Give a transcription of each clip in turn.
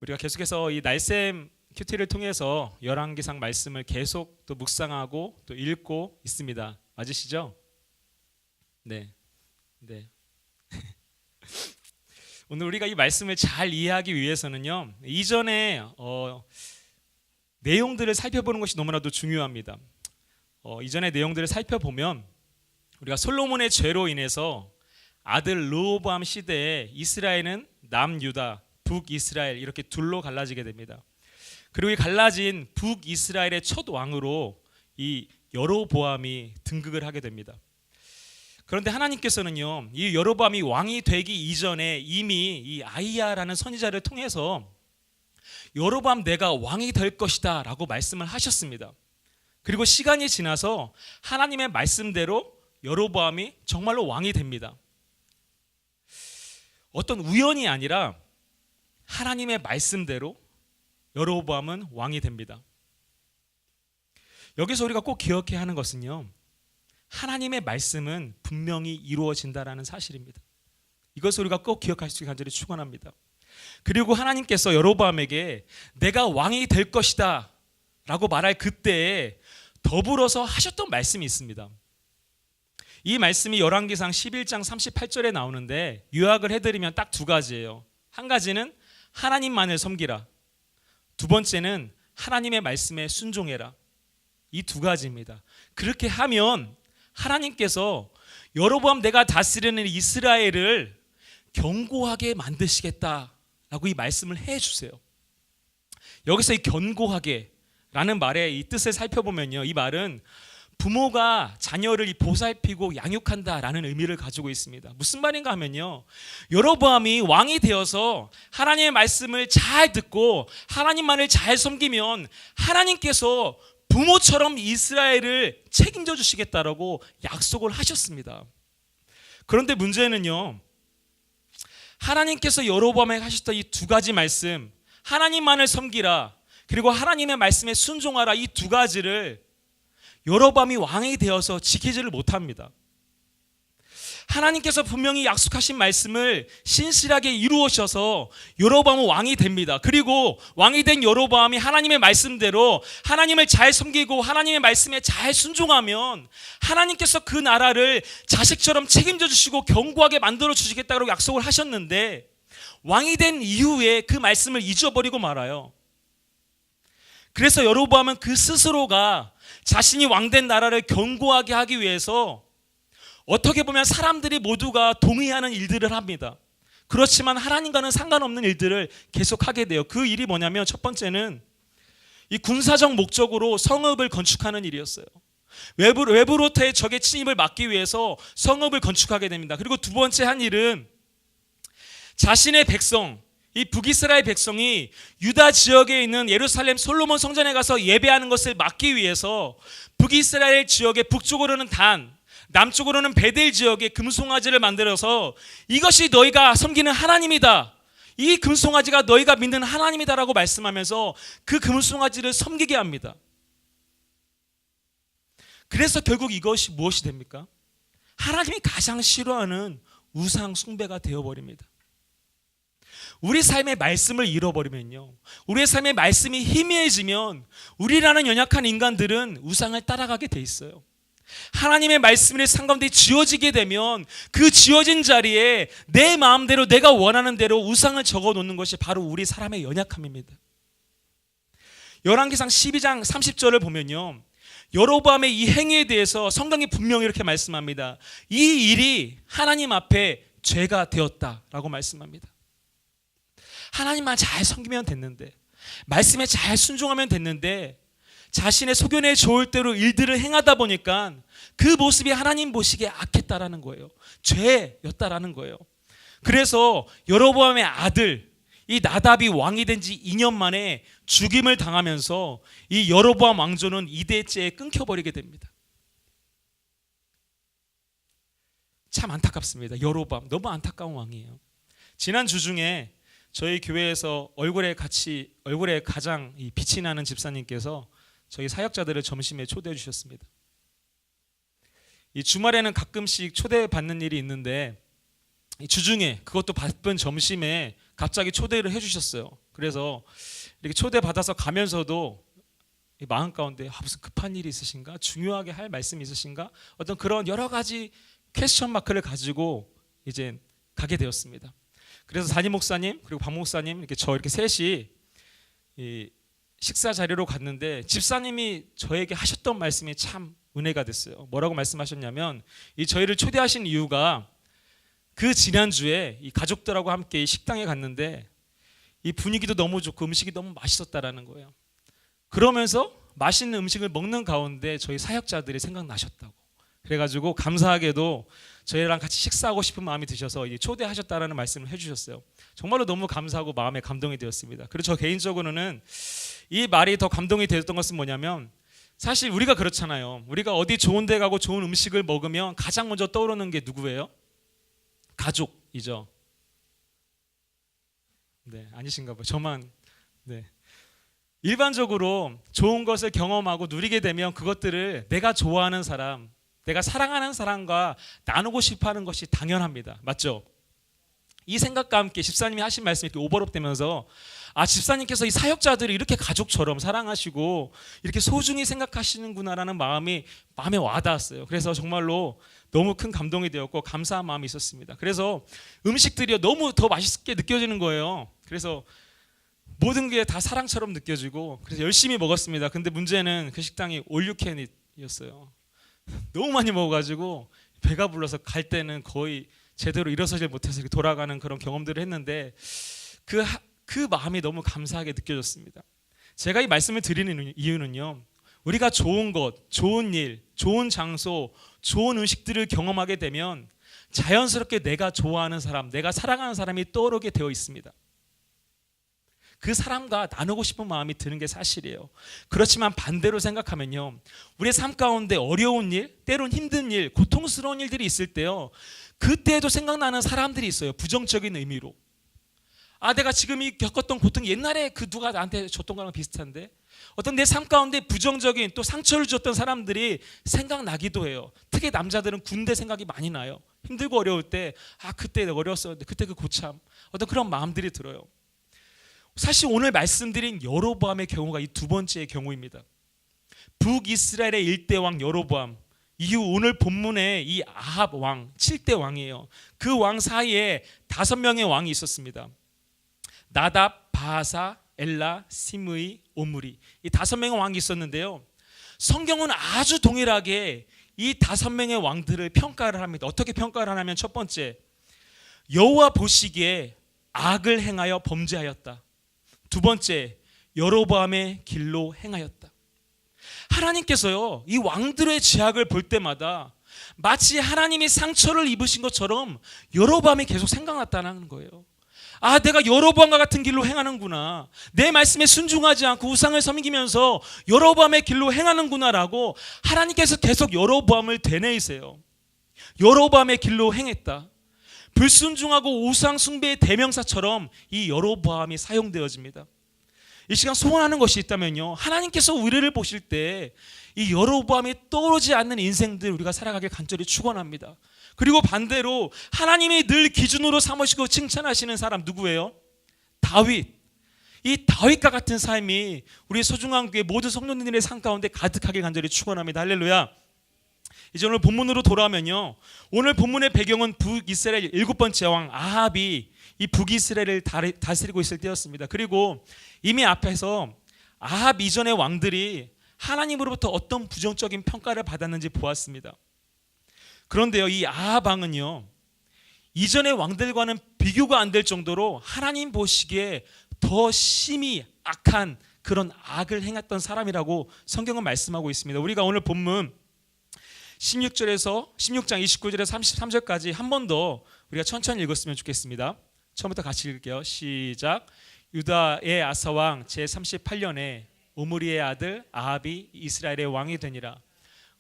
우리가 계속해서 이 날샘 큐티를 통해서 열왕기상 말씀을 계속 또 묵상하고 또 읽고 있습니다. 맞으시죠? 네. 네. 오늘 우리가 이 말씀을 잘 이해하기 위해서는요. 이전에 내용들을 살펴보는 것이 너무나도 중요합니다. 이전의 내용들을 살펴보면 우리가 솔로몬의 죄로 인해서 아들 르호보암 시대에 이스라엘은 남유다, 북이스라엘 이렇게 둘로 갈라지게 됩니다. 그리고 이 갈라진 북이스라엘의 첫 왕으로 이 여로보암이 등극을 하게 됩니다. 그런데 하나님께서는요, 이 여로보암이 왕이 되기 이전에 이미 이 아이야라는 선지자를 통해서 여로보암 내가 왕이 될 것이다 라고 말씀을 하셨습니다. 그리고 시간이 지나서 하나님의 말씀대로 여로보암이 정말로 왕이 됩니다. 어떤 우연이 아니라 하나님의 말씀대로 여로보암은 왕이 됩니다. 여기서 우리가 꼭 기억해야 하는 것은요, 하나님의 말씀은 분명히 이루어진다라는 사실입니다. 이것을 우리가 꼭 기억할 수 있게 간절히 축원합니다. 그리고 하나님께서 여로보암에게 내가 왕이 될 것이다 라고 말할 그때에 더불어서 하셨던 말씀이 있습니다. 이 말씀이 열왕기상 11장 38절에 나오는데 요약을 해드리면 딱 두 가지예요. 한 가지는 하나님만을 섬기라. 두 번째는 하나님의 말씀에 순종해라. 이 두 가지입니다. 그렇게 하면 하나님께서 여로보암 내가 다스리는 이스라엘을 견고하게 만드시겠다라고 이 말씀을 해주세요. 여기서 이 견고하게라는 말의 이 뜻을 살펴보면요, 이 말은 부모가 자녀를 보살피고 양육한다라는 의미를 가지고 있습니다. 무슨 말인가 하면요, 여로보암이 왕이 되어서 하나님의 말씀을 잘 듣고 하나님만을 잘 섬기면 하나님께서 부모처럼 이스라엘을 책임져 주시겠다라고 약속을 하셨습니다. 그런데 문제는요, 하나님께서 여로보암에게 하셨던 이 두 가지 말씀, 하나님만을 섬기라 그리고 하나님의 말씀에 순종하라, 이 두 가지를 여로보암이 왕이 되어서 지키지를 못합니다. 하나님께서 분명히 약속하신 말씀을 신실하게 이루어셔서 여로보암은 왕이 됩니다. 그리고 왕이 된 여로보암이 하나님의 말씀대로 하나님을 잘 섬기고 하나님의 말씀에 잘 순종하면 하나님께서 그 나라를 자식처럼 책임져 주시고 견고하게 만들어 주시겠다고 약속을 하셨는데 왕이 된 이후에 그 말씀을 잊어버리고 말아요. 그래서 여로보암은 그 스스로가 자신이 왕된 나라를 견고하게 하기 위해서 어떻게 보면 사람들이 모두가 동의하는 일들을 합니다. 그렇지만 하나님과는 상관없는 일들을 계속하게 돼요. 그 일이 뭐냐면 첫 번째는 이 군사적 목적으로 성읍을 건축하는 일이었어요. 외부로부터의 적의 침입을 막기 위해서 성읍을 건축하게 됩니다. 그리고 두 번째 한 일은 자신의 백성, 이 북이스라엘 백성이 유다 지역에 있는 예루살렘 솔로몬 성전에 가서 예배하는 것을 막기 위해서 북이스라엘 지역의 북쪽으로는 단, 남쪽으로는 베델 지역에 금송아지를 만들어서 이것이 너희가 섬기는 하나님이다, 이 금송아지가 너희가 믿는 하나님이다라고 말씀하면서 그 금송아지를 섬기게 합니다. 그래서 결국 이것이 무엇이 됩니까? 하나님이 가장 싫어하는 우상 숭배가 되어버립니다. 우리 삶의 말씀을 잃어버리면요, 우리의 삶의 말씀이 희미해지면 우리라는 연약한 인간들은 우상을 따라가게 돼 있어요. 하나님의 말씀이 상가운데 지어지게 되면 그 지어진 자리에 내 마음대로 내가 원하는 대로 우상을 적어 놓는 것이 바로 우리 사람의 연약함입니다. 열왕기상 12장 30절을 보면요, 여로보암의 이 행위에 대해서 성경이 분명히 이렇게 말씀합니다. 이 일이 하나님 앞에 죄가 되었다라고 말씀합니다. 하나님만 잘 섬기면 됐는데, 말씀에 잘 순종하면 됐는데 자신의 소견에 좋을 대로 일들을 행하다 보니까 그 모습이 하나님 보시기에 악했다라는 거예요. 죄였다라는 거예요. 그래서 여로보암의 아들 이 나답이 왕이 된 지 2년 만에 죽임을 당하면서 이 여로보암 왕조는 2대째에 끊겨버리게 됩니다. 참 안타깝습니다. 여로보암 너무 안타까운 왕이에요. 지난 주 중에 저희 교회에서 얼굴에 가장 빛이 나는 집사님께서 저희 사역자들을 점심에 초대해 주셨습니다. 이 주말에는 가끔씩 초대받는 일이 있는데 이 주중에 그것도 바쁜 점심에 갑자기 초대를 해주셨어요. 그래서 이렇게 초대받아서 가면서도 이 마음 가운데 무슨 급한 일이 있으신가? 중요하게 할 말씀이 있으신가? 어떤 그런 여러 가지 퀘스천 마크를 가지고 이제 가게 되었습니다. 그래서 담임 목사님 그리고 박 목사님 이렇게 이렇게 셋이 이 식사 자리로 갔는데 집사님이 저에게 하셨던 말씀이 참 은혜가 됐어요. 뭐라고 말씀하셨냐면 이 저희를 초대하신 이유가 그 지난주에 이 가족들하고 함께 이 식당에 갔는데 이 분위기도 너무 좋고 음식이 너무 맛있었다라는 거예요. 그러면서 맛있는 음식을 먹는 가운데 저희 사역자들이 생각나셨다고. 그래가지고 감사하게도 저희랑 같이 식사하고 싶은 마음이 드셔서 초대하셨다라는 말씀을 해주셨어요. 정말로 너무 감사하고 마음에 감동이 되었습니다. 그리고 저 개인적으로는 이 말이 더 감동이 되었던 것은 뭐냐면 사실 우리가 그렇잖아요. 우리가 어디 좋은 데 가고 좋은 음식을 먹으면 가장 먼저 떠오르는 게 누구예요? 가족이죠. 네, 아니신가 봐요. 저만. 네. 일반적으로 좋은 것을 경험하고 누리게 되면 그것들을 내가 좋아하는 사람, 내가 사랑하는 사람과 나누고 싶어하는 것이 당연합니다. 맞죠? 이 생각과 함께 집사님이 하신 말씀이 이렇게 오버랩 되면서 집사님께서 이 사역자들을 이렇게 가족처럼 사랑하시고 이렇게 소중히 생각하시는구나라는 마음에 와닿았어요. 그래서 정말로 너무 큰 감동이 되었고 감사한 마음이 있었습니다. 그래서 음식들이 너무 더 맛있게 느껴지는 거예요. 그래서 모든 게 다 사랑처럼 느껴지고 그래서 열심히 먹었습니다. 근데 문제는 그 식당이 올유캔이었어요. 너무 많이 먹어가지고 배가 불러서 갈 때는 거의 제대로 일어서질 못해서 이렇게 돌아가는 그런 경험들을 했는데 그 마음이 너무 감사하게 느껴졌습니다. 제가 이 말씀을 드리는 이유는요, 우리가 좋은 것, 좋은 일, 좋은 장소, 좋은 음식들을 경험하게 되면 자연스럽게 내가 좋아하는 사람, 내가 사랑하는 사람이 떠오르게 되어 있습니다. 그 사람과 나누고 싶은 마음이 드는 게 사실이에요. 그렇지만 반대로 생각하면요, 우리의 삶 가운데 어려운 일, 때론 힘든 일, 고통스러운 일들이 있을 때요, 그때도 생각나는 사람들이 있어요. 부정적인 의미로. 내가 지금 겪었던 고통, 옛날에 그 누가 나한테 줬던 거랑 비슷한데, 어떤 내 삶 가운데 부정적인 또 상처를 줬던 사람들이 생각나기도 해요. 특히 남자들은 군대 생각이 많이 나요. 힘들고 어려울 때 그때 어려웠었는데 그때 그 고참, 어떤 그런 마음들이 들어요. 사실 오늘 말씀드린 여로보암의 경우가 이 두 번째의 경우입니다. 북이스라엘의 일대 왕 여로보암 이후 오늘 본문에 이 아합 왕 7대 왕이에요. 그 왕 사이에 5명의 왕이 있었습니다. 나답, 바하사, 엘라, 시므이, 오므리, 이 5명의 왕이 있었는데요, 성경은 아주 동일하게 이 5명의 왕들을 평가를 합니다. 어떻게 평가를 하냐면 첫 번째, 여호와 보시기에 악을 행하여 범죄하였다. 두 번째, 여로보암의 길로 행하였다. 하나님께서요, 이 왕들의 죄악을 볼 때마다 마치 하나님이 상처를 입으신 것처럼 여로보암이 계속 생각났다는 거예요. 내가 여로보암과 같은 길로 행하는구나, 내 말씀에 순종하지 않고 우상을 섬기면서 여로보암의 길로 행하는구나라고 하나님께서 계속 여로보암을 되뇌이세요. 여로보암의 길로 행했다. 불순종하고 우상 숭배의 대명사처럼 이 여로보암이 사용되어집니다. 이 시간 소원하는 것이 있다면요, 하나님께서 우리를 보실 때 이 여로보암이 떠오르지 않는 인생들 우리가 살아가길 간절히 축원합니다. 그리고 반대로 하나님이 늘 기준으로 삼으시고 칭찬하시는 사람 누구예요? 다윗. 이 다윗과 같은 삶이 우리 소중한 교회 모든 성도님들의 삶 가운데 가득하게 간절히 축원합니다. 할렐루야. 이제 오늘 본문으로 돌아오면요, 오늘 본문의 배경은 북이스라엘 7번째 왕 아합이 이 북이스라엘을 다스리고 있을 때였습니다. 그리고 이미 앞에서 아합 이전의 왕들이 하나님으로부터 어떤 부정적인 평가를 받았는지 보았습니다. 그런데요, 이 아합 왕은요, 이전의 왕들과는 비교가 안 될 정도로 하나님 보시기에 더 심히 악한 그런 악을 행했던 사람이라고 성경은 말씀하고 있습니다. 우리가 오늘 본문 16장 29절에서 33절까지 한 번 더 우리가 천천히 읽었으면 좋겠습니다. 처음부터 같이 읽을게요. 시작. 유다의 아사 왕 제38년에 오므리의 아들 아합이 이스라엘의 왕이 되니라.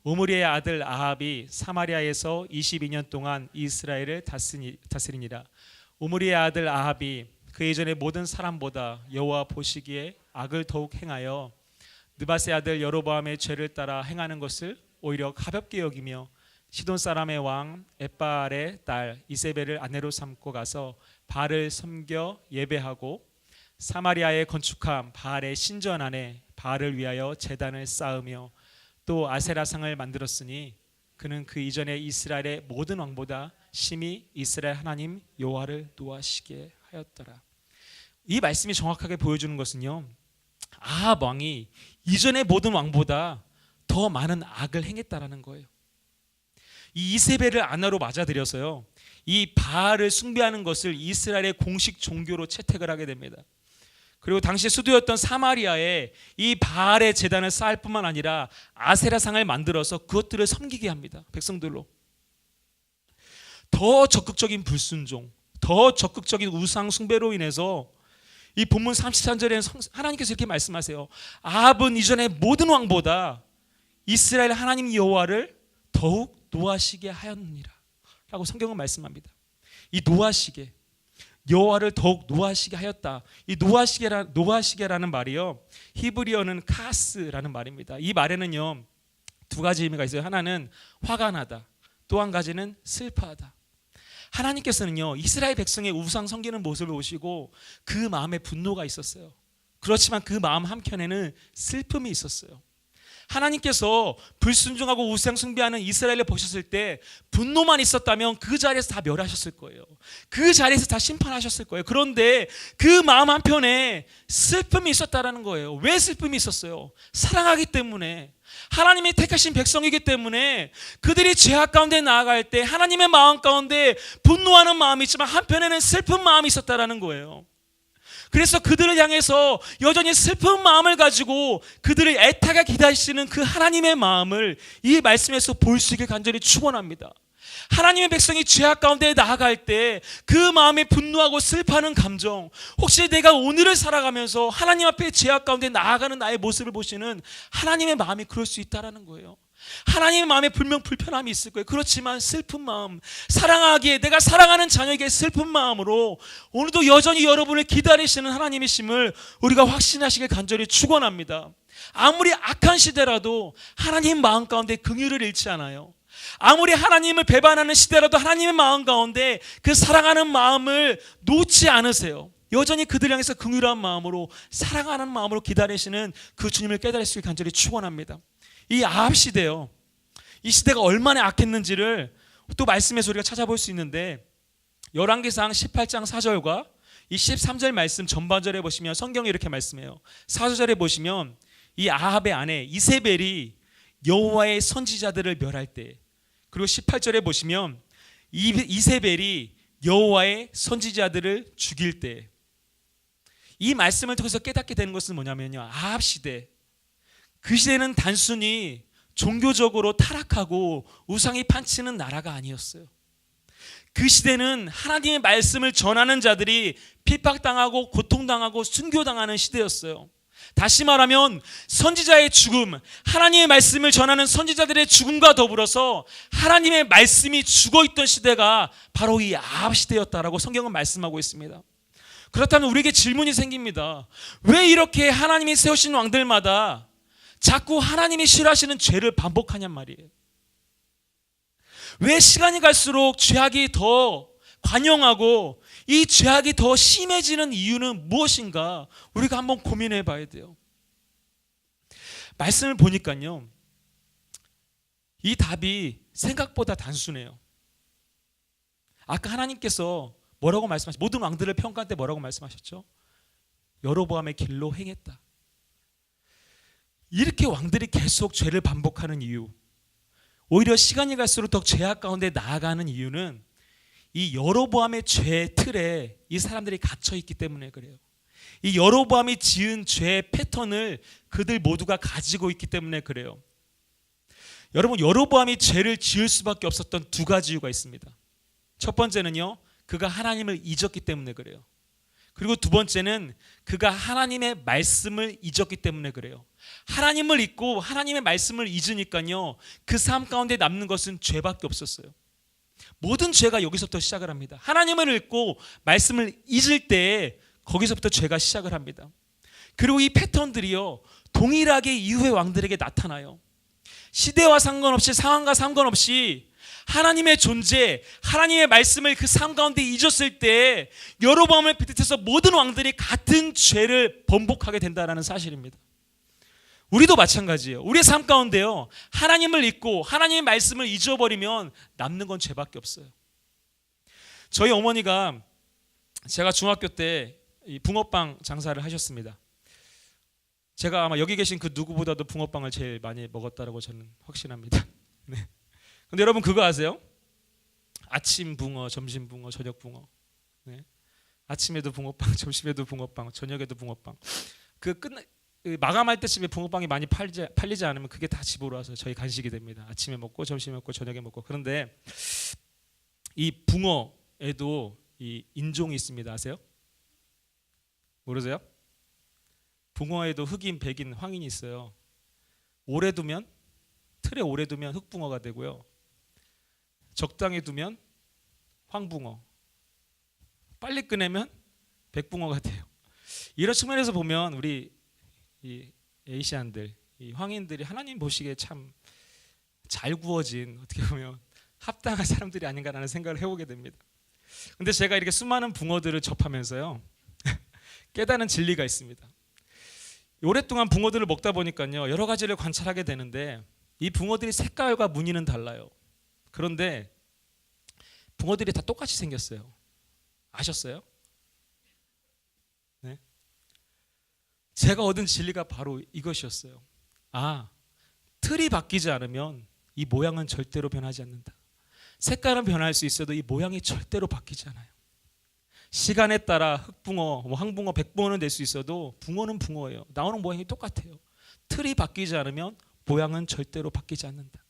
오므리의 아들 아합이 사마리아에서 22년 동안 이스라엘을 다스리니라. 오므리의 아들 아합이 그 이전의 모든 사람보다 여호와 보시기에 악을 더욱 행하여 느밧의 아들 여로보암의 죄를 따라 행하는 것을 오히려 가볍게 여기며 시돈 사람의 왕 엣바알의 딸 이세벨을 아내로 삼고 가서 바알을 섬겨 예배하고 사마리아에 건축한 바알의 신전 안에 바알을 위하여 제단을 쌓으며 또 아세라상을 만들었으니 그는 그 이전에 이스라엘의 모든 왕보다 심히 이스라엘 하나님 여호와를 노하시게 하였더라. 이 말씀이 정확하게 보여주는 것은요, 아합 왕이 이전의 모든 왕보다 더 많은 악을 행했다라는 거예요. 이 이세벨을 아내로 맞아들여서요, 이 바알을 숭배하는 것을 이스라엘의 공식 종교로 채택을 하게 됩니다. 그리고 당시 수도였던 사마리아에 이 바알의 제단을 쌓을 뿐만 아니라 아세라상을 만들어서 그것들을 섬기게 합니다. 백성들로. 더 적극적인 불순종, 더 적극적인 우상 숭배로 인해서 이 본문 33절에는 하나님께서 이렇게 말씀하세요. 아합은 이전의 모든 왕보다 이스라엘 하나님 여호와를 더욱 노하시게 하였느니라 라고 성경은 말씀합니다. 이 노하시게, 여호와를 더욱 노하시게 하였다. 이 노하시게라는 말이요, 히브리어는 카스라는 말입니다. 이 말에는요 두 가지 의미가 있어요. 하나는 화가 나다, 또 한 가지는 슬퍼하다. 하나님께서는요 이스라엘 백성의 우상 섬기는 모습을 보시고 그 마음에 분노가 있었어요. 그렇지만 그 마음 한켠에는 슬픔이 있었어요. 하나님께서 불순종하고 우상 숭배하는 이스라엘을 보셨을 때 분노만 있었다면 그 자리에서 다 멸하셨을 거예요. 그 자리에서 다 심판하셨을 거예요. 그런데 그 마음 한편에 슬픔이 있었다라는 거예요. 왜 슬픔이 있었어요? 사랑하기 때문에, 하나님이 택하신 백성이기 때문에 그들이 죄악 가운데 나아갈 때 하나님의 마음 가운데 분노하는 마음이 있지만 한편에는 슬픈 마음이 있었다라는 거예요. 그래서 그들을 향해서 여전히 슬픈 마음을 가지고 그들을 애타게 기다리시는 그 하나님의 마음을 이 말씀에서 볼 수 있게 간절히 축원합니다. 하나님의 백성이 죄악 가운데 나아갈 때 그 마음에 분노하고 슬퍼하는 감정, 혹시 내가 오늘을 살아가면서 하나님 앞에 죄악 가운데 나아가는 나의 모습을 보시는 하나님의 마음이 그럴 수 있다라는 거예요. 하나님의 마음에 분명 불편함이 있을 거예요. 그렇지만 슬픈 마음, 사랑하기에, 내가 사랑하는 자녀에게 슬픈 마음으로 오늘도 여전히 여러분을 기다리시는 하나님이심을 우리가 확신하시길 간절히 축원합니다. 아무리 악한 시대라도 하나님 마음 가운데 긍휼을 잃지 않아요. 아무리 하나님을 배반하는 시대라도 하나님의 마음 가운데 그 사랑하는 마음을 놓지 않으세요. 여전히 그들 향해서 긍휼한 마음으로, 사랑하는 마음으로 기다리시는 그 주님을 깨달을 수 있게 간절히 축원합니다. 이 아합 시대요, 이 시대가 얼마나 악했는지를 또 말씀에서 우리가 찾아볼 수 있는데, 열왕기상 18장 4절과 이 13절 말씀 전반절에 보시면 성경이 이렇게 말씀해요. 4절에 보시면 이 아합의 아내 이세벨이 여호와의 선지자들을 멸할 때, 그리고 18절에 보시면 이세벨이 여호와의 선지자들을 죽일 때, 이 말씀을 통해서 깨닫게 되는 것은 뭐냐면요, 아합 시대, 그 시대는 단순히 종교적으로 타락하고 우상이 판치는 나라가 아니었어요. 그 시대는 하나님의 말씀을 전하는 자들이 핍박당하고 고통당하고 순교당하는 시대였어요. 다시 말하면 선지자의 죽음, 하나님의 말씀을 전하는 선지자들의 죽음과 더불어서 하나님의 말씀이 죽어있던 시대가 바로 이 아합 시대였다라고 성경은 말씀하고 있습니다. 그렇다면 우리에게 질문이 생깁니다. 왜 이렇게 하나님이 세우신 왕들마다 자꾸 하나님이 싫어하시는 죄를 반복하냔 말이에요. 왜 시간이 갈수록 죄악이 더 관영하고 이 죄악이 더 심해지는 이유는 무엇인가 우리가 한번 고민해 봐야 돼요. 말씀을 보니까요, 이 답이 생각보다 단순해요. 아까 하나님께서 뭐라고 말씀하셨죠? 모든 왕들을 평가할 때 뭐라고 말씀하셨죠? 여로보암의 길로 행했다. 이렇게 왕들이 계속 죄를 반복하는 이유, 오히려 시간이 갈수록 더 죄악 가운데 나아가는 이유는 이 여로보암의 죄 틀에 이 사람들이 갇혀 있기 때문에 그래요. 이 여로보암이 지은 죄의 패턴을 그들 모두가 가지고 있기 때문에 그래요. 여러분, 여로보암이 죄를 지을 수밖에 없었던 두 가지 이유가 있습니다. 첫 번째는요, 그가 하나님을 잊었기 때문에 그래요. 그리고 두 번째는 그가 하나님의 말씀을 잊었기 때문에 그래요. 하나님을 잊고 하나님의 말씀을 잊으니까요, 그 삶 가운데 남는 것은 죄밖에 없었어요. 모든 죄가 여기서부터 시작을 합니다. 하나님을 잊고 말씀을 잊을 때 거기서부터 죄가 시작을 합니다. 그리고 이 패턴들이요, 동일하게 이후의 왕들에게 나타나요. 시대와 상관없이 상황과 상관없이 하나님의 존재, 하나님의 말씀을 그 삶 가운데 잊었을 때 여로보암을 비롯해서 모든 왕들이 같은 죄를 번복하게 된다는 사실입니다. 우리도 마찬가지예요. 우리의 삶 가운데요, 하나님을 잊고 하나님의 말씀을 잊어버리면 남는 건 죄밖에 없어요. 저희 어머니가 제가 중학교 때 이 붕어빵 장사를 하셨습니다. 제가 아마 여기 계신 그 누구보다도 붕어빵을 제일 많이 먹었다라고 저는 확신합니다. 네. 근데 여러분 그거 아세요? 아침 붕어, 점심 붕어, 저녁 붕어. 네. 아침에도 붕어빵, 점심에도 붕어빵, 저녁에도 붕어빵. 마감할 때쯤에 붕어빵이 많이 팔리지 않으면 그게 다 집으로 와서 저희 간식이 됩니다. 아침에 먹고 점심에 먹고 저녁에 먹고. 그런데 이 붕어에도 이 인종이 있습니다. 아세요? 모르세요? 붕어에도 흑인, 백인, 황인이 있어요. 틀에 오래 두면 흑붕어가 되고요. 적당히 두면 황붕어, 빨리 꺼내면 백붕어가 돼요. 이런 측면에서 보면 우리 이 에이시안들, 이 황인들이 하나님 보시기에 참 잘 구워진, 어떻게 보면 합당한 사람들이 아닌가라는 생각을 해보게 됩니다. 근데 제가 이렇게 수많은 붕어들을 접하면서요 깨달은 진리가 있습니다. 오랫동안 붕어들을 먹다 보니까요 여러 가지를 관찰하게 되는데 이 붕어들이 색깔과 무늬는 달라요. 그런데 붕어들이 다 똑같이 생겼어요. 아셨어요? 네? 제가 얻은 진리가 바로 이것이었어요. 틀이 바뀌지 않으면 이 모양은 절대로 변하지 않는다. 색깔은 변할 수 있어도 이 모양이 절대로 바뀌지 않아요. 시간에 따라 흑붕어, 황붕어, 백붕어는 될 수 있어도 붕어는 붕어예요. 나오는 모양이 똑같아요. 틀이 바뀌지 않으면 모양은 절대로 바뀌지 않는다.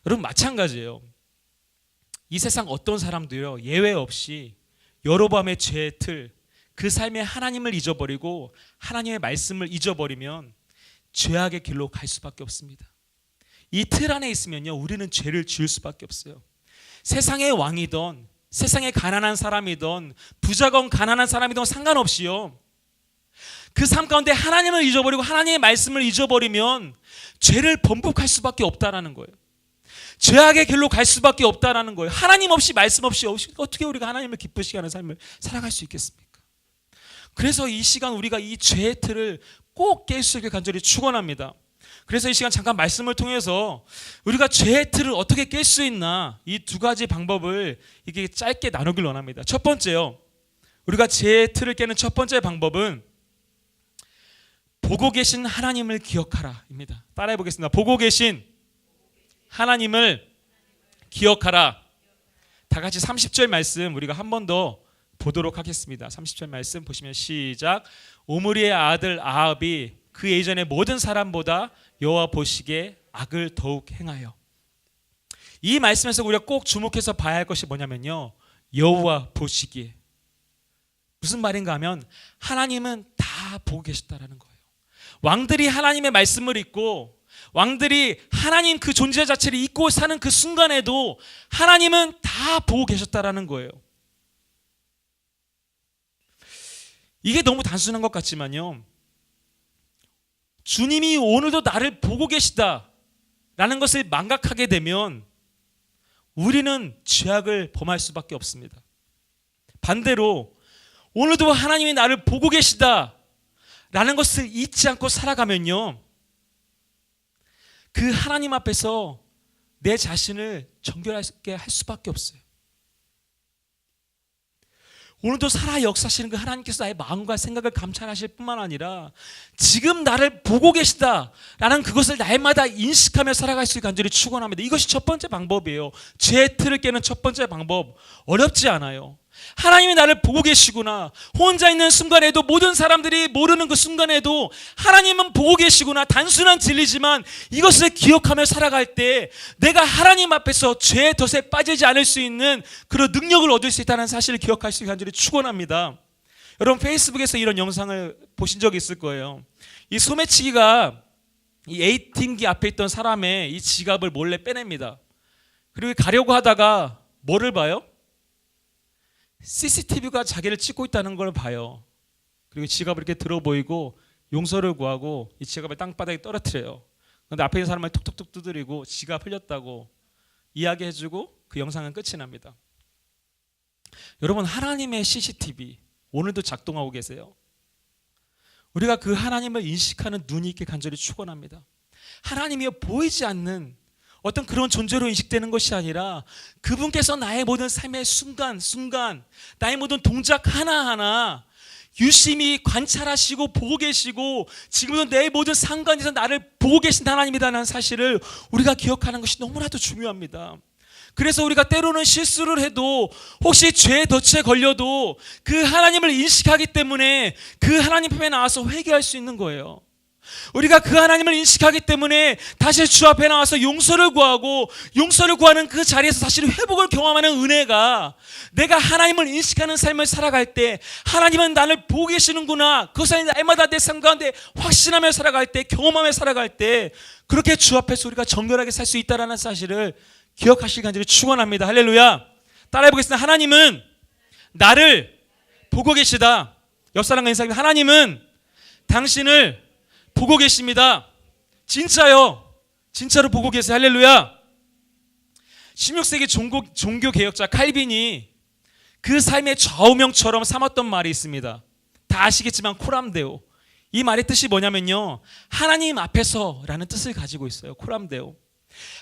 여러분 마찬가지예요. 이 세상 어떤 사람도요 예외 없이 여로보암의 죄의 틀, 그 삶에 하나님을 잊어버리고 하나님의 말씀을 잊어버리면 죄악의 길로 갈 수밖에 없습니다. 이 틀 안에 있으면요 우리는 죄를 지을 수밖에 없어요. 세상의 왕이든 세상에 가난한 사람이든 부자건 가난한 사람이든 상관없이요 그 삶 가운데 하나님을 잊어버리고 하나님의 말씀을 잊어버리면 죄를 번복할 수밖에 없다라는 거예요. 죄악의 길로 갈 수밖에 없다라는 거예요. 하나님 없이 말씀 없이 어떻게 우리가 하나님을 기쁘시게 하는 삶을 살아갈 수 있겠습니까? 그래서 이 시간 우리가 이 죄의 틀을 꼭 깰 수 있게 간절히 축원합니다. 그래서 이 시간 잠깐 말씀을 통해서 우리가 죄의 틀을 어떻게 깰 수 있나 이 두 가지 방법을 이게 짧게 나누길 원합니다. 첫 번째요, 우리가 죄의 틀을 깨는 첫 번째 방법은 보고 계신 하나님을 기억하라입니다. 따라해 보겠습니다. 보고 계신 하나님을 기억하라. 다 같이 30절 말씀 우리가 한 번 더 보도록 하겠습니다. 30절 말씀 보시면 시작. 오므리의 아들 아합이 그 예전의 모든 사람보다 여호와 보시기에 악을 더욱 행하여. 이 말씀에서 우리가 꼭 주목해서 봐야 할 것이 뭐냐면요, 여호와 보시기에. 무슨 말인가 하면 하나님은 다 보고 계셨다라는 거예요. 왕들이 하나님의 말씀을 잊고 왕들이 하나님 그 존재 자체를 잊고 사는 그 순간에도 하나님은 다 보고 계셨다라는 거예요. 이게 너무 단순한 것 같지만요, 주님이 오늘도 나를 보고 계시다라는 것을 망각하게 되면 우리는 죄악을 범할 수밖에 없습니다. 반대로 오늘도 하나님이 나를 보고 계시다라는 것을 잊지 않고 살아가면요, 그 하나님 앞에서 내 자신을 정결하게 할 수밖에 없어요. 오늘도 살아 역사하시는 그 하나님께서 나의 마음과 생각을 감찰하실 뿐만 아니라 지금 나를 보고 계시다라는 그것을 날마다 인식하며 살아갈 수 있게 간절히 축원합니다. 이것이 첫 번째 방법이에요. 죄의 틀을 깨는 첫 번째 방법. 어렵지 않아요. 하나님이 나를 보고 계시구나. 혼자 있는 순간에도, 모든 사람들이 모르는 그 순간에도 하나님은 보고 계시구나. 단순한 진리지만 이것을 기억하며 살아갈 때 내가 하나님 앞에서 죄의 덫에 빠지지 않을 수 있는 그런 능력을 얻을 수 있다는 사실을 기억할 수 있게 간절히 축원합니다. 여러분 페이스북에서 이런 영상을 보신 적이 있을 거예요. 이 소매치기가 이 에이팅기 앞에 있던 사람의 이 지갑을 몰래 빼냅니다. 그리고 가려고 하다가 뭐를 봐요? CCTV가 자기를 찍고 있다는 걸 봐요. 그리고 지갑을 이렇게 들어 보이고 용서를 구하고 이 지갑을 땅바닥에 떨어뜨려요. 근데 앞에 있는 사람을 톡톡톡 두드리고 지가 풀렸다고 이야기해주고 그 영상은 끝이 납니다. 여러분, 하나님의 CCTV 오늘도 작동하고 계세요. 우리가 그 하나님을 인식하는 눈이 있게 간절히 축원합니다. 하나님이 보이지 않는 어떤 그런 존재로 인식되는 것이 아니라 그분께서 나의 모든 삶의 순간순간, 나의 모든 동작 하나하나 유심히 관찰하시고 보고 계시고 지금도 내 모든 상관에서 나를 보고 계신 하나님이라는 사실을 우리가 기억하는 것이 너무나도 중요합니다. 그래서 우리가 때로는 실수를 해도 혹시 죄에 덫에 걸려도 그 하나님을 인식하기 때문에 그 하나님 앞에 나와서 회개할 수 있는 거예요. 우리가 그 하나님을 인식하기 때문에 다시 주 앞에 나와서 용서를 구하고 용서를 구하는 그 자리에서 사실 회복을 경험하는 은혜가 내가 하나님을 인식하는 삶을 살아갈 때 하나님은 나를 보고 계시는구나, 그것을 날마다 내 삶 가운데 확신하며 살아갈 때, 경험하며 살아갈 때 그렇게 주 앞에서 우리가 정결하게 살 수 있다는 사실을 기억하시기 간절히 축원합니다. 할렐루야. 따라해 보겠습니다. 하나님은 나를 보고 계시다. 옆 사람과 인사합니다. 하나님은 당신을 보고 계십니다. 진짜요. 진짜로 보고 계세요. 할렐루야. 16세기 종교 개혁자 칼빈이 그 삶의 좌우명처럼 삼았던 말이 있습니다. 다 아시겠지만 코람데오. 이 말의 뜻이 뭐냐면요, 하나님 앞에서라는 뜻을 가지고 있어요. 코람데오.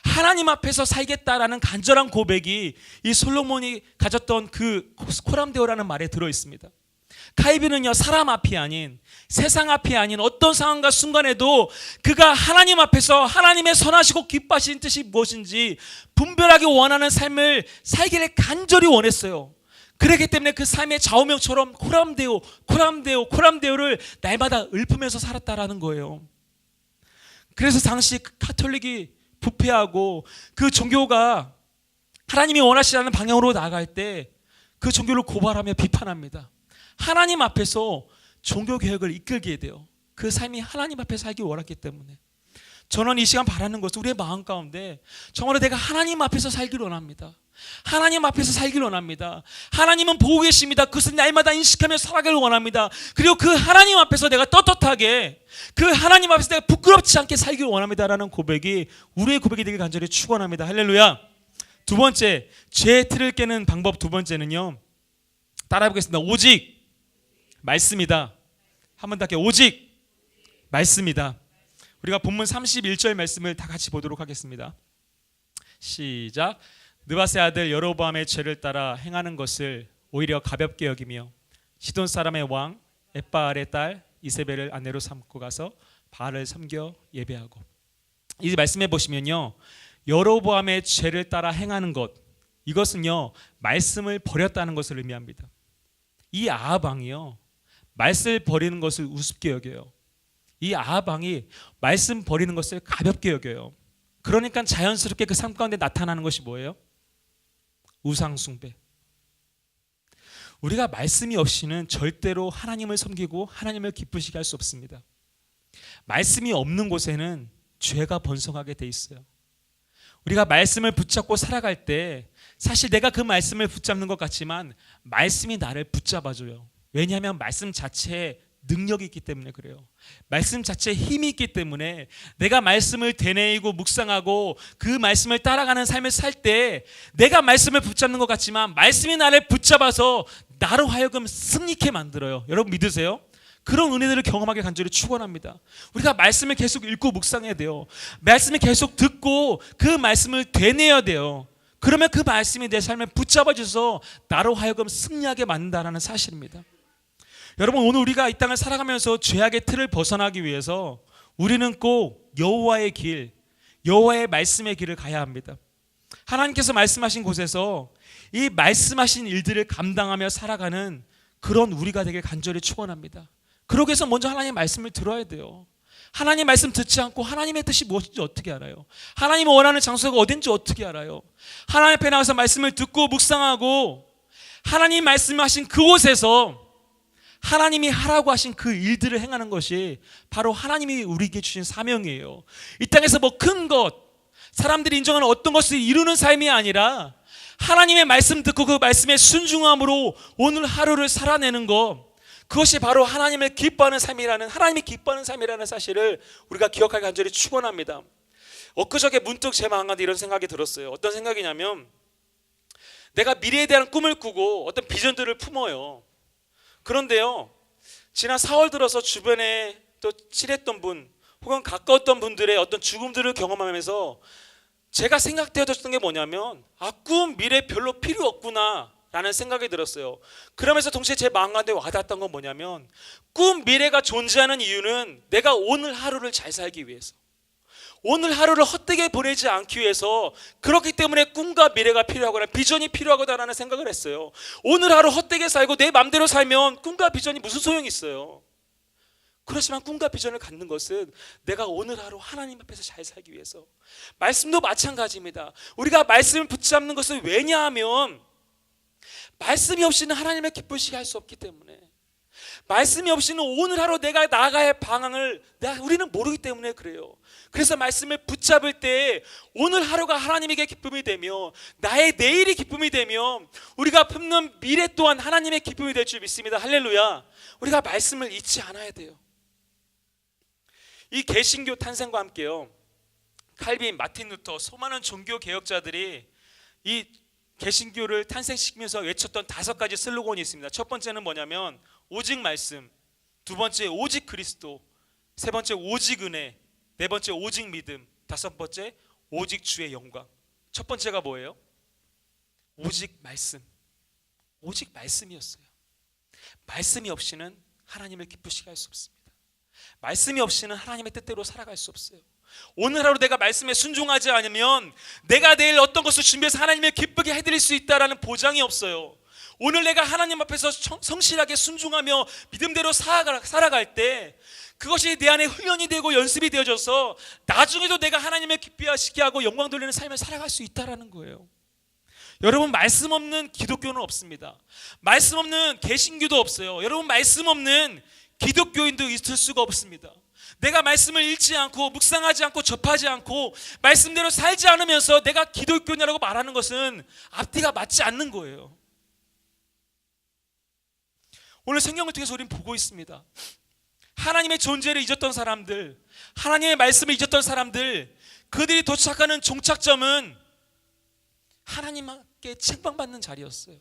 하나님 앞에서 살겠다라는 간절한 고백이 이 솔로몬이 가졌던 그 코람데오라는 말에 들어 있습니다. 칼빈은요, 사람 앞이 아닌, 세상 앞이 아닌 어떤 상황과 순간에도 그가 하나님 앞에서 하나님의 선하시고 기뻐하시는 뜻이 무엇인지 분별하게 원하는 삶을 살기를 간절히 원했어요. 그렇기 때문에 그 삶의 좌우명처럼 코람데오를 날마다 읊으면서 살았다라는 거예요. 그래서 당시 카톨릭이 부패하고 그 종교가 하나님이 원하시는 방향으로 나아갈 때 그 종교를 고발하며 비판합니다. 하나님 앞에서 종교개혁을 이끌게 돼요. 그 삶이 하나님 앞에 살기 원했기 때문에. 저는 이 시간 바라는 것은 우리의 마음 가운데 정말로 내가 하나님 앞에서 살기를 원합니다. 하나님 앞에서 살기를 원합니다. 하나님은 보고 계십니다. 그것을 날마다 인식하며 살아가길 원합니다. 그리고 그 하나님 앞에서 내가 떳떳하게, 그 하나님 앞에서 내가 부끄럽지 않게 살기를 원합니다라는 고백이 우리의 고백이 되길 간절히 축원합니다. 할렐루야. 두 번째, 죄의 틀을 깨는 방법 두 번째는요, 따라해 보겠습니다. 오직 말씀이다. 한 번 더 할게요. 오직 말씀이다. 우리가 본문 31절 말씀을 다 같이 보도록 하겠습니다. 시작. 느바세 아들 여로보암의 죄를 따라 행하는 것을 오히려 가볍게 여기며 시돈 사람의 왕 엣바알의 딸 이세벨을 아내로 삼고 가서 바알을 섬겨 예배하고. 이 말씀해 보시면요, 여로보암의 죄를 따라 행하는 것, 이것은요 말씀을 버렸다는 것을 의미합니다. 이 아합 왕이요 말씀을 버리는 것을 우습게 여겨요. 이 아합 왕이 말씀 버리는 것을 가볍게 여겨요. 그러니까 자연스럽게 그 삶 가운데 나타나는 것이 뭐예요? 우상 숭배. 우리가 말씀이 없이는 절대로 하나님을 섬기고 하나님을 기쁘시게 할 수 없습니다. 말씀이 없는 곳에는 죄가 번성하게 돼 있어요. 우리가 말씀을 붙잡고 살아갈 때 사실 내가 그 말씀을 붙잡는 것 같지만 말씀이 나를 붙잡아줘요. 왜냐하면 말씀 자체에 능력이 있기 때문에 그래요. 말씀 자체에 힘이 있기 때문에 내가 말씀을 되뇌이고 묵상하고 그 말씀을 따라가는 삶을 살 때 내가 말씀을 붙잡는 것 같지만 말씀이 나를 붙잡아서 나로 하여금 승리케 만들어요. 여러분 믿으세요? 그런 은혜들을 경험하게 간절히 축원합니다. 우리가 말씀을 계속 읽고 묵상해야 돼요. 말씀을 계속 듣고 그 말씀을 되뇌어야 돼요. 그러면 그 말씀이 내 삶을 붙잡아줘서 나로 하여금 승리하게 만든다는 사실입니다. 여러분, 오늘 우리가 이 땅을 살아가면서 죄악의 틀을 벗어나기 위해서 우리는 꼭 여호와의 길, 여호와의 말씀의 길을 가야 합니다. 하나님께서 말씀하신 곳에서 이 말씀하신 일들을 감당하며 살아가는 그런 우리가 되길 간절히 축원합니다. 그러기 위해서 먼저 하나님의 말씀을 들어야 돼요. 하나님의 말씀 듣지 않고 하나님의 뜻이 무엇인지 어떻게 알아요? 하나님이 원하는 장소가 어딘지 어떻게 알아요? 하나님 앞에 나가서 말씀을 듣고 묵상하고 하나님 말씀하신 그곳에서 하나님이 하라고 하신 그 일들을 행하는 것이 바로 하나님이 우리에게 주신 사명이에요. 이 땅에서 뭐 큰 것, 사람들이 인정하는 어떤 것을 이루는 삶이 아니라 하나님의 말씀 듣고 그 말씀에 순종함으로 오늘 하루를 살아내는 것, 그것이 바로 하나님을 기뻐하는 삶이라는, 하나님이 기뻐하는 삶이라는 사실을 우리가 기억하기 간절히 축원합니다. 엊그저께 문득 제 마음 가운데 이런 생각이 들었어요. 어떤 생각이냐면 내가 미래에 대한 꿈을 꾸고 어떤 비전들을 품어요. 그런데요, 지난 4월 들어서 주변에 또 친했던 분 혹은 가까웠던 분들의 어떤 죽음들을 경험하면서 제가 생각되어졌던 게 뭐냐면 꿈 미래 별로 필요 없구나 라는 생각이 들었어요. 그러면서 동시에 제 마음 가운데 와닿았던 건 뭐냐면 꿈 미래가 존재하는 이유는 내가 오늘 하루를 잘 살기 위해서, 오늘 하루를 헛되게 보내지 않기 위해서, 그렇기 때문에 꿈과 미래가 필요하거나 비전이 필요하다라는 생각을 했어요. 오늘 하루 헛되게 살고 내 맘대로 살면 꿈과 비전이 무슨 소용이 있어요. 그렇지만 꿈과 비전을 갖는 것은 내가 오늘 하루 하나님 앞에서 잘 살기 위해서. 말씀도 마찬가지입니다. 우리가 말씀을 붙잡는 것은 왜냐하면 말씀이 없이는 하나님의 기쁘시게 할 수 없기 때문에, 말씀이 없이는 오늘 하루 내가 나아가야 할 방향을 우리는 모르기 때문에 그래요. 그래서 말씀을 붙잡을 때 오늘 하루가 하나님에게 기쁨이 되며 나의 내일이 기쁨이 되며 우리가 품는 미래 또한 하나님의 기쁨이 될 줄 믿습니다. 할렐루야. 우리가 말씀을 잊지 않아야 돼요. 이 개신교 탄생과 함께요, 칼빈, 마틴 루터, 수많은 종교 개혁자들이 이 개신교를 탄생시키면서 외쳤던 5가지 슬로건이 있습니다. 첫 번째는 뭐냐면 오직 말씀, 두 번째 오직 그리스도, 세 번째 오직 은혜, 네 번째 오직 믿음, 다섯 번째 오직 주의 영광. 첫 번째가 뭐예요? 오직 말씀. 오직 말씀이었어요. 말씀이 없이는 하나님을 기쁘시게 할 수 없습니다. 말씀이 없이는 하나님의 뜻대로 살아갈 수 없어요. 오늘 하루 내가 말씀에 순종하지 않으면 내가 내일 어떤 것을 준비해서 하나님을 기쁘게 해드릴 수 있다라는 보장이 없어요. 오늘 내가 하나님 앞에서 성실하게 순종하며 믿음대로 살아갈 때 그것이 내 안에 훈련이 되고 연습이 되어져서 나중에도 내가 하나님을 기쁘시게 하고 영광 돌리는 삶을 살아갈 수 있다라는 거예요. 여러분, 말씀 없는 기독교는 없습니다. 말씀 없는 개신교도 없어요. 여러분, 말씀 없는 기독교인도 있을 수가 없습니다. 내가 말씀을 읽지 않고 묵상하지 않고 접하지 않고 말씀대로 살지 않으면서 내가 기독교냐라고 말하는 것은 앞뒤가 맞지 않는 거예요. 오늘 성경을 통해서 우리는 보고 있습니다. 하나님의 존재를 잊었던 사람들, 하나님의 말씀을 잊었던 사람들, 그들이 도착하는 종착점은 하나님께 책망받는 자리였어요.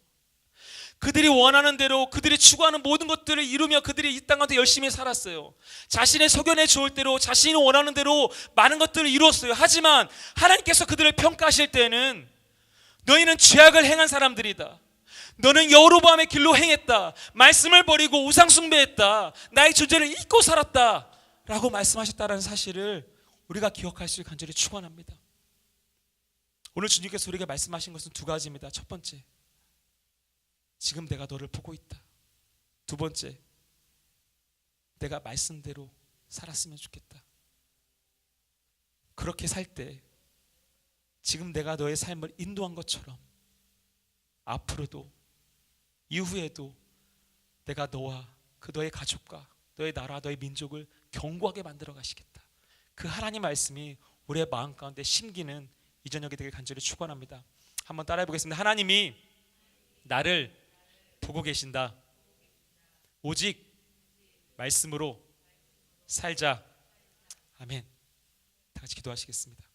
그들이 원하는 대로 그들이 추구하는 모든 것들을 이루며 그들이 이 땅 가운데 열심히 살았어요. 자신의 소견에 좋을 대로 자신이 원하는 대로 많은 것들을 이루었어요. 하지만 하나님께서 그들을 평가하실 때는 너희는 죄악을 행한 사람들이다, 너는 여로보암의 길로 행했다, 말씀을 버리고 우상 숭배했다, 나의 존재를 잊고 살았다 라고 말씀하셨다는 사실을 우리가 기억할 수 있기를 간절히 축원합니다. 오늘 주님께서 우리에게 말씀하신 것은 2가지입니다. 첫 번째, 지금 내가 너를 보고 있다. 두 번째, 내가 말씀대로 살았으면 좋겠다. 그렇게 살 때 지금 내가 너의 삶을 인도한 것처럼 앞으로도 이후에도 내가 너와 그 너의 가족과 너의 나라, 너의 민족을 견고하게 만들어 가시겠다. 그 하나님 말씀이 우리의 마음 가운데 심기는 이 저녁이 되길 간절히 축원합니다. 한번 따라해 보겠습니다. 하나님이 나를 보고 계신다. 오직 말씀으로 살자. 아멘. 다 같이 기도하시겠습니다.